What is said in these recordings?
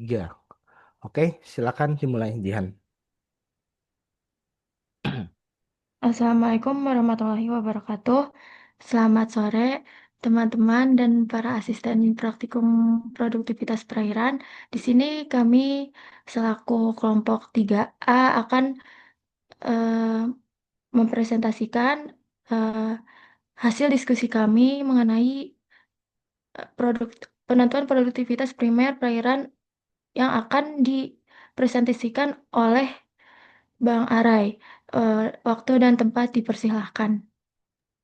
3. Oke, silakan dimulai, Jihan. Assalamualaikum warahmatullahi wabarakatuh. Selamat sore, teman-teman dan para asisten praktikum produktivitas perairan. Di sini kami selaku kelompok 3A akan eh, mempresentasikan eh, hasil diskusi kami mengenai produk penentuan produktivitas primer perairan yang akan dipresentasikan oleh Bang Arai. Waktu dan tempat dipersilahkan.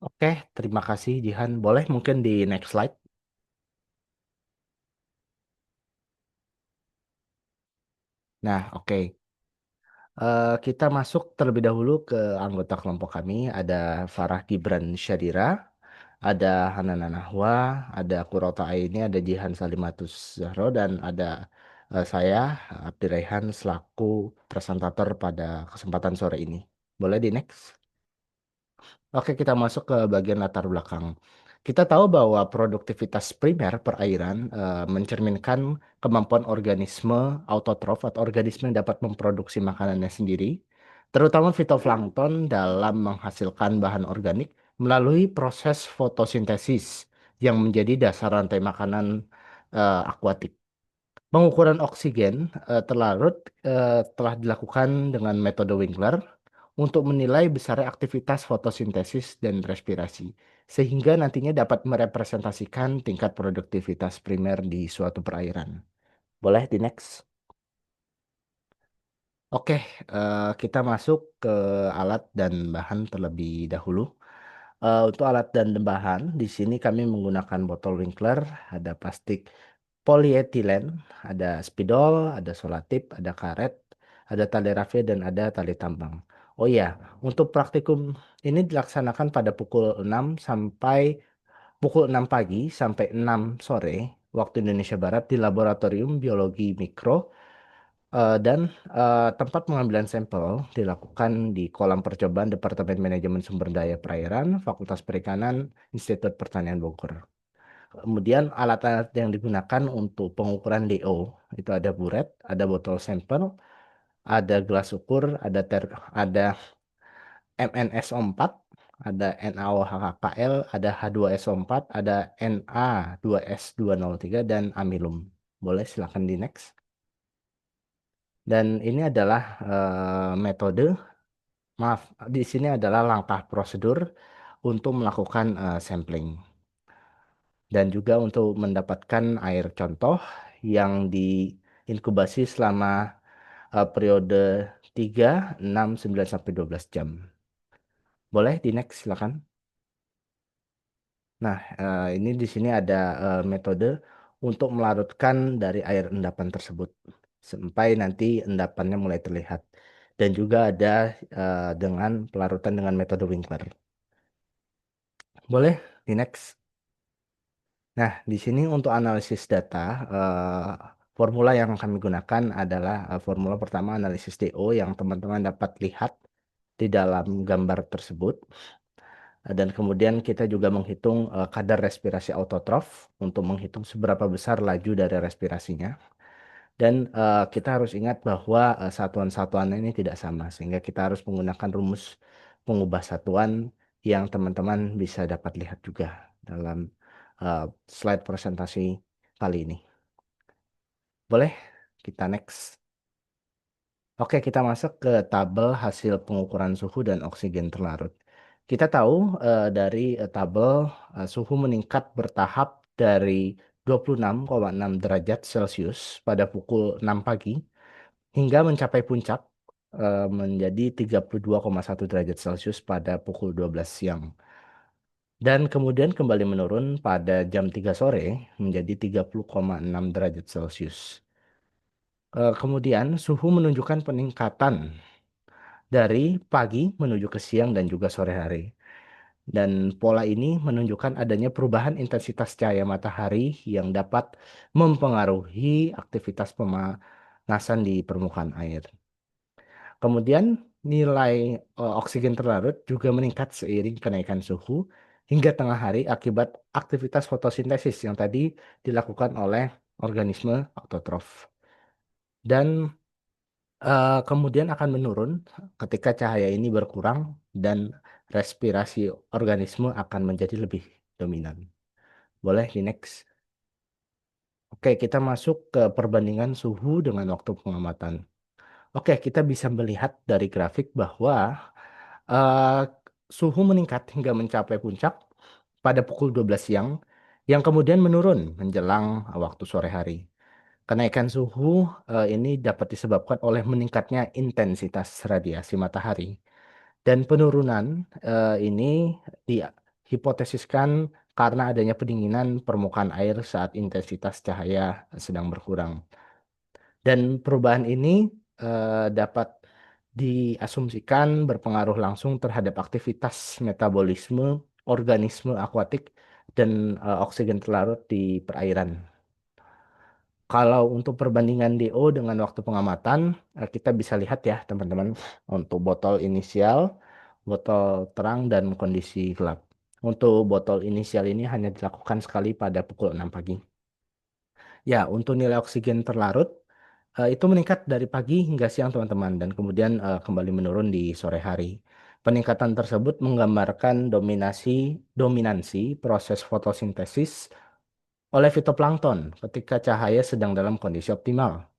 Oke, terima kasih, Jihan. Boleh mungkin di next slide. Nah, oke. Kita masuk terlebih dahulu ke anggota kelompok kami. Ada Farah Gibran Syadira, ada Hanana Nahwa, ada Kurota Aini, ada Jihan Salimatus Zahro, dan ada saya, Abdi Raihan, selaku presentator pada kesempatan sore ini. Boleh di next? Oke, kita masuk ke bagian latar belakang. Kita tahu bahwa produktivitas primer perairan mencerminkan kemampuan organisme autotrof atau organisme yang dapat memproduksi makanannya sendiri, terutama fitoplankton dalam menghasilkan bahan organik melalui proses fotosintesis yang menjadi dasar rantai makanan akuatik. Pengukuran oksigen terlarut telah dilakukan dengan metode Winkler untuk menilai besarnya aktivitas fotosintesis dan respirasi, sehingga nantinya dapat merepresentasikan tingkat produktivitas primer di suatu perairan. Boleh di next? Oke, kita masuk ke alat dan bahan terlebih dahulu. Untuk alat dan bahan, di sini kami menggunakan botol Winkler, ada plastik polietilen, ada spidol, ada solatip, ada karet, ada tali rafia, dan ada tali tambang. Oh iya, untuk praktikum ini dilaksanakan pada pukul 6 pagi sampai 6 sore waktu Indonesia Barat di Laboratorium Biologi Mikro, dan tempat pengambilan sampel dilakukan di kolam percobaan Departemen Manajemen Sumber Daya Perairan, Fakultas Perikanan, Institut Pertanian Bogor. Kemudian alat-alat yang digunakan untuk pengukuran DO itu ada buret, ada botol sampel, ada gelas ukur, ada MnSO4, ada NaOHKL, ada H2SO4, ada Na2S203 dan amilum. Boleh silakan di next. Dan ini adalah metode, maaf, di sini adalah langkah prosedur untuk melakukan sampling. Dan juga untuk mendapatkan air contoh yang diinkubasi selama periode 3, 6, 9, sampai 12 jam. Boleh di next, silakan. Nah, ini di sini ada metode untuk melarutkan dari air endapan tersebut sampai nanti endapannya mulai terlihat. Dan juga ada dengan pelarutan dengan metode Winkler. Boleh di next. Nah, di sini untuk analisis data, formula yang kami gunakan adalah formula pertama analisis DO yang teman-teman dapat lihat di dalam gambar tersebut. Dan kemudian kita juga menghitung kadar respirasi autotrof untuk menghitung seberapa besar laju dari respirasinya. Dan kita harus ingat bahwa satuan-satuan ini tidak sama, sehingga kita harus menggunakan rumus pengubah satuan yang teman-teman bisa dapat lihat juga dalam uh, slide presentasi kali ini. Boleh kita next. Oke, kita masuk ke tabel hasil pengukuran suhu dan oksigen terlarut. Kita tahu dari tabel suhu meningkat bertahap dari 26,6 derajat Celcius pada pukul 6 pagi hingga mencapai puncak menjadi 32,1 derajat Celcius pada pukul 12 siang. Dan kemudian kembali menurun pada jam 3 sore menjadi 30,6 derajat Celcius. Kemudian suhu menunjukkan peningkatan dari pagi menuju ke siang dan juga sore hari. Dan pola ini menunjukkan adanya perubahan intensitas cahaya matahari yang dapat mempengaruhi aktivitas pemanasan di permukaan air. Kemudian nilai oksigen terlarut juga meningkat seiring kenaikan suhu hingga tengah hari akibat aktivitas fotosintesis yang tadi dilakukan oleh organisme autotrof. dan kemudian akan menurun ketika cahaya ini berkurang dan respirasi organisme akan menjadi lebih dominan. Boleh di next. Oke, kita masuk ke perbandingan suhu dengan waktu pengamatan. Oke, kita bisa melihat dari grafik bahwa eh, suhu meningkat hingga mencapai puncak pada pukul 12 siang, yang kemudian menurun menjelang waktu sore hari. Kenaikan suhu ini dapat disebabkan oleh meningkatnya intensitas radiasi matahari. Dan penurunan ini dihipotesiskan karena adanya pendinginan permukaan air saat intensitas cahaya sedang berkurang. Dan perubahan ini dapat diasumsikan berpengaruh langsung terhadap aktivitas metabolisme organisme akuatik dan oksigen terlarut di perairan. Kalau untuk perbandingan DO dengan waktu pengamatan, kita bisa lihat ya teman-teman untuk botol inisial, botol terang, dan kondisi gelap. Untuk botol inisial ini hanya dilakukan sekali pada pukul 6 pagi. Ya, untuk nilai oksigen terlarut, itu meningkat dari pagi hingga siang teman-teman, dan kemudian kembali menurun di sore hari. Peningkatan tersebut menggambarkan dominansi proses fotosintesis oleh fitoplankton ketika cahaya sedang dalam kondisi optimal.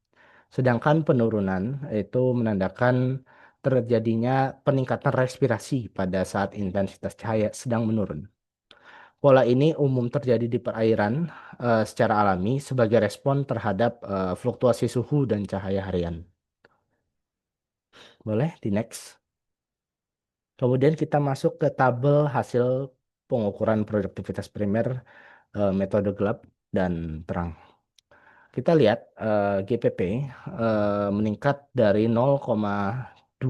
Sedangkan penurunan itu menandakan terjadinya peningkatan respirasi pada saat intensitas cahaya sedang menurun. Pola ini umum terjadi di perairan secara alami sebagai respon terhadap fluktuasi suhu dan cahaya harian. Boleh di next. Kemudian kita masuk ke tabel hasil pengukuran produktivitas primer metode gelap dan terang. Kita lihat GPP meningkat dari 0,282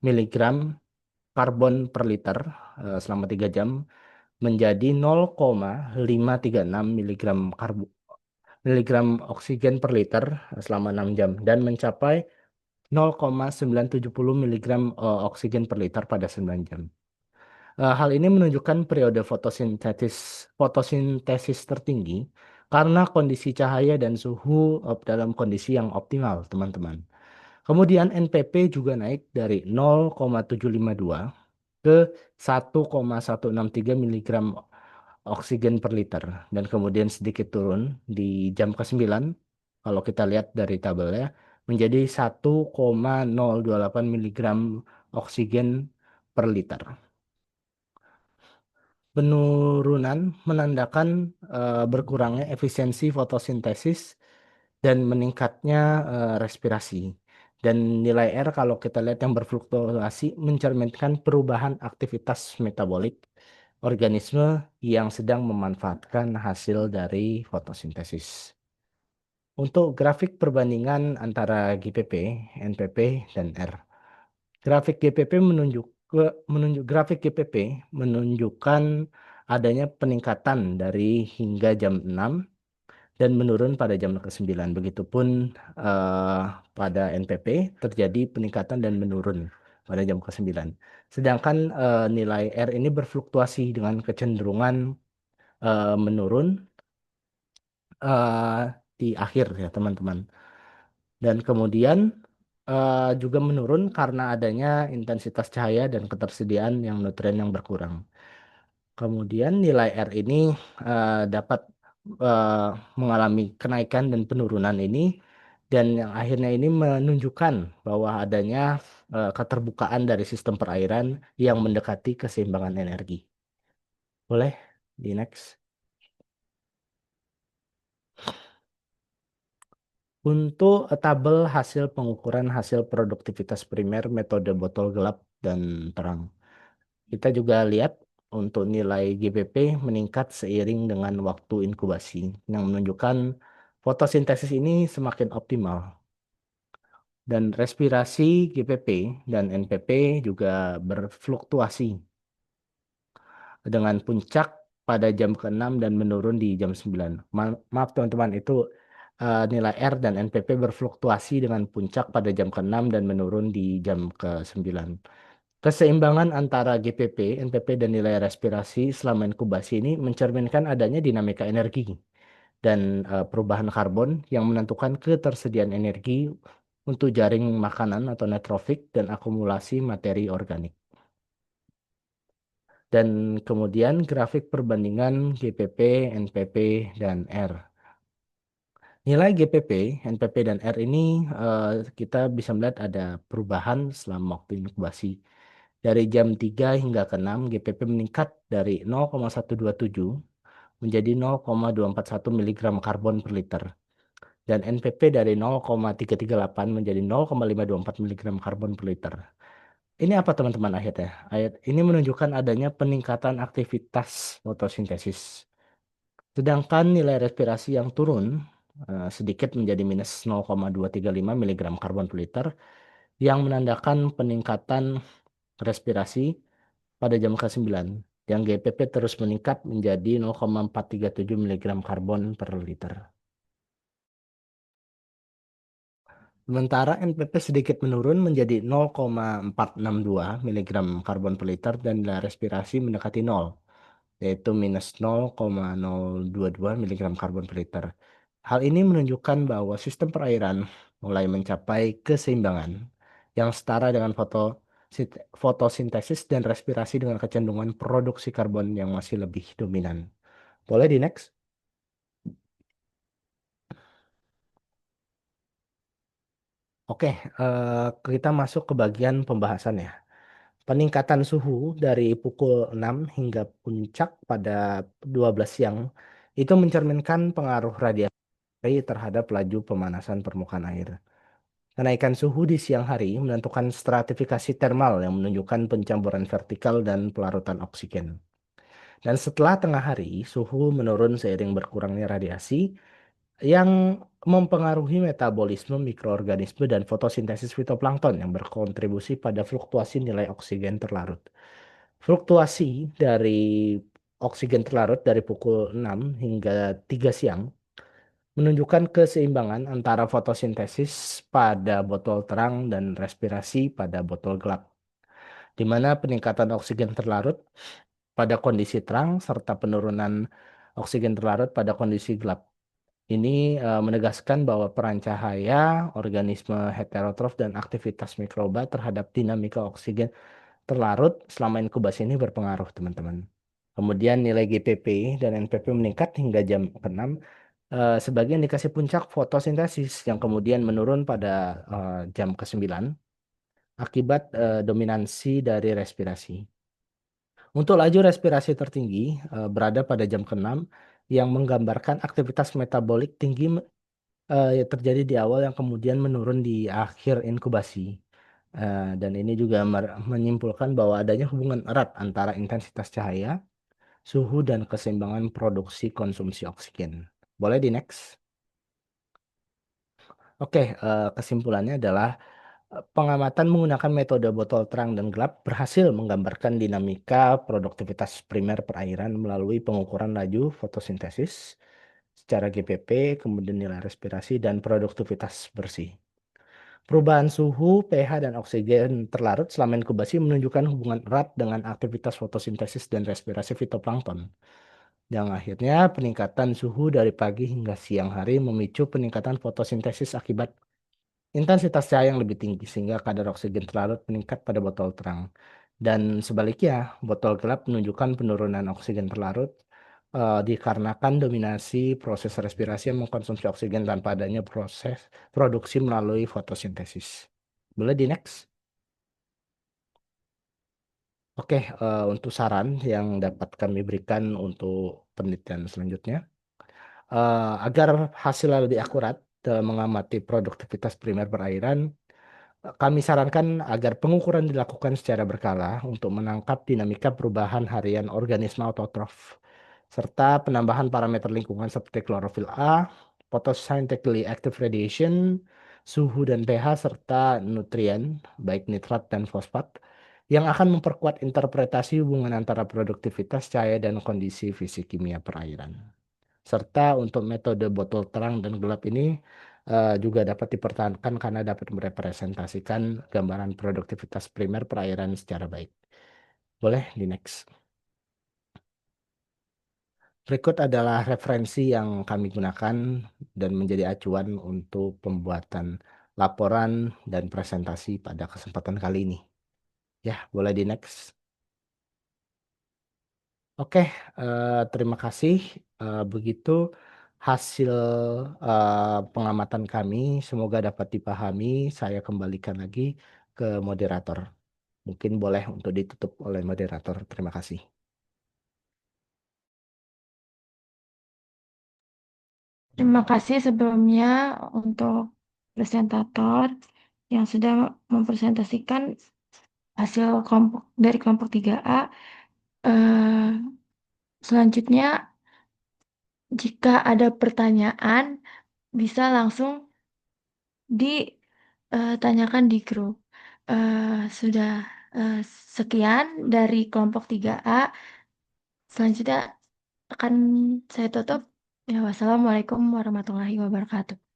miligram karbon per liter selama 3 jam menjadi 0,536 miligram oksigen per liter selama 6 jam dan mencapai 0,970 miligram oksigen per liter pada 9 jam. Hal ini menunjukkan periode fotosintesis tertinggi karena kondisi cahaya dan suhu dalam kondisi yang optimal, teman-teman. Kemudian NPP juga naik dari 0,752 ke 1,163 miligram oksigen per liter dan kemudian sedikit turun di jam ke-9 kalau kita lihat dari tabelnya menjadi 1,028 miligram oksigen per liter. Penurunan menandakan berkurangnya efisiensi fotosintesis dan meningkatnya respirasi. Dan nilai R kalau kita lihat yang berfluktuasi mencerminkan perubahan aktivitas metabolik organisme yang sedang memanfaatkan hasil dari fotosintesis. Untuk grafik perbandingan antara GPP, NPP, dan R. Grafik GPP menunjukkan adanya peningkatan dari hingga jam 6 dan menurun pada jam ke-9. Begitupun eh, pada NPP terjadi peningkatan dan menurun pada jam ke-9. Sedangkan nilai R ini berfluktuasi dengan kecenderungan menurun eh, di akhir ya teman-teman. Dan kemudian juga menurun karena adanya intensitas cahaya dan ketersediaan yang nutrien yang berkurang. Kemudian nilai R ini dapat eh, mengalami kenaikan dan penurunan ini dan yang akhirnya ini menunjukkan bahwa adanya keterbukaan dari sistem perairan yang mendekati keseimbangan energi. Boleh di next. Untuk tabel hasil pengukuran hasil produktivitas primer metode botol gelap dan terang. Kita juga lihat untuk nilai GPP meningkat seiring dengan waktu inkubasi, yang menunjukkan fotosintesis ini semakin optimal. Dan respirasi GPP dan NPP juga berfluktuasi dengan puncak pada jam ke-6 dan menurun di jam 9. Maaf teman-teman, itu nilai R dan NPP berfluktuasi dengan puncak pada jam ke-6 dan menurun di jam ke-9. Keseimbangan antara GPP, NPP, dan nilai respirasi selama inkubasi ini mencerminkan adanya dinamika energi dan perubahan karbon yang menentukan ketersediaan energi untuk jaring makanan atau netrofik dan akumulasi materi organik. Dan kemudian grafik perbandingan GPP, NPP, dan R. Nilai GPP, NPP, dan R ini kita bisa melihat ada perubahan selama waktu inkubasi. Dari jam 3 hingga ke 6, GPP meningkat dari 0,127 menjadi 0,241 miligram karbon per liter. Dan NPP dari 0,338 menjadi 0,524 miligram karbon per liter. Ini apa teman-teman akhirnya? Ayat ini menunjukkan adanya peningkatan aktivitas fotosintesis. Sedangkan nilai respirasi yang turun sedikit menjadi minus 0,235 miligram karbon per liter yang menandakan peningkatan respirasi pada jam ke-9 yang GPP terus meningkat menjadi 0,437 miligram karbon per liter. Sementara NPP sedikit menurun menjadi 0,462 miligram karbon per liter dan nilai respirasi mendekati 0, yaitu minus 0,022 miligram karbon per liter. Hal ini menunjukkan bahwa sistem perairan mulai mencapai keseimbangan yang setara dengan fotosintesis dan respirasi dengan kecenderungan produksi karbon yang masih lebih dominan. Boleh di next? Oke, kita masuk ke bagian pembahasan ya. Peningkatan suhu dari pukul 6 hingga puncak pada 12 siang itu mencerminkan pengaruh radiasi terhadap laju pemanasan permukaan air. Kenaikan suhu di siang hari menentukan stratifikasi termal yang menunjukkan pencampuran vertikal dan pelarutan oksigen. Dan setelah tengah hari, suhu menurun seiring berkurangnya radiasi yang mempengaruhi metabolisme mikroorganisme dan fotosintesis fitoplankton yang berkontribusi pada fluktuasi nilai oksigen terlarut. Fluktuasi dari oksigen terlarut dari pukul 6 hingga 3 siang menunjukkan keseimbangan antara fotosintesis pada botol terang dan respirasi pada botol gelap, di mana peningkatan oksigen terlarut pada kondisi terang serta penurunan oksigen terlarut pada kondisi gelap. Ini menegaskan bahwa peran cahaya, organisme heterotrof, dan aktivitas mikroba terhadap dinamika oksigen terlarut selama inkubasi ini berpengaruh, teman-teman. Kemudian nilai GPP dan NPP meningkat hingga jam ke-6 sebagai indikasi puncak fotosintesis yang kemudian menurun pada jam ke-9 akibat dominansi dari respirasi. Untuk laju respirasi tertinggi berada pada jam ke-6 yang menggambarkan aktivitas metabolik tinggi yang terjadi di awal yang kemudian menurun di akhir inkubasi. Dan ini juga menyimpulkan bahwa adanya hubungan erat antara intensitas cahaya, suhu, dan keseimbangan produksi konsumsi oksigen. Boleh di next? Oke, kesimpulannya adalah pengamatan menggunakan metode botol terang dan gelap berhasil menggambarkan dinamika produktivitas primer perairan melalui pengukuran laju fotosintesis secara GPP, kemudian nilai respirasi, dan produktivitas bersih. Perubahan suhu, pH, dan oksigen terlarut selama inkubasi menunjukkan hubungan erat dengan aktivitas fotosintesis dan respirasi fitoplankton. Yang akhirnya peningkatan suhu dari pagi hingga siang hari memicu peningkatan fotosintesis akibat intensitas cahaya yang lebih tinggi sehingga kadar oksigen terlarut meningkat pada botol terang. Dan sebaliknya, botol gelap menunjukkan penurunan oksigen terlarut dikarenakan dominasi proses respirasi yang mengkonsumsi oksigen tanpa adanya proses produksi melalui fotosintesis. Boleh di next? Oke, untuk saran yang dapat kami berikan untuk penelitian selanjutnya, agar hasilnya lebih akurat dalam mengamati produktivitas primer perairan, kami sarankan agar pengukuran dilakukan secara berkala untuk menangkap dinamika perubahan harian organisme autotrof, serta penambahan parameter lingkungan seperti klorofil A, photosynthetically active radiation, suhu dan pH, serta nutrien, baik nitrat dan fosfat, yang akan memperkuat interpretasi hubungan antara produktivitas cahaya dan kondisi fisik kimia perairan. Serta untuk metode botol terang dan gelap ini juga dapat dipertahankan karena dapat merepresentasikan gambaran produktivitas primer perairan secara baik. Boleh di next. Berikut adalah referensi yang kami gunakan dan menjadi acuan untuk pembuatan laporan dan presentasi pada kesempatan kali ini. Ya, boleh di next. Oke, terima kasih. Begitu hasil pengamatan kami, semoga dapat dipahami. Saya kembalikan lagi ke moderator. Mungkin boleh untuk ditutup oleh moderator. Terima kasih. Terima kasih sebelumnya untuk presentator yang sudah mempresentasikan hasil kelompok dari kelompok 3A. Eh, Selanjutnya, jika ada pertanyaan, bisa langsung ditanyakan di grup. Sudah eh, sekian dari kelompok 3A. Selanjutnya akan saya tutup. Ya, wassalamualaikum warahmatullahi wabarakatuh.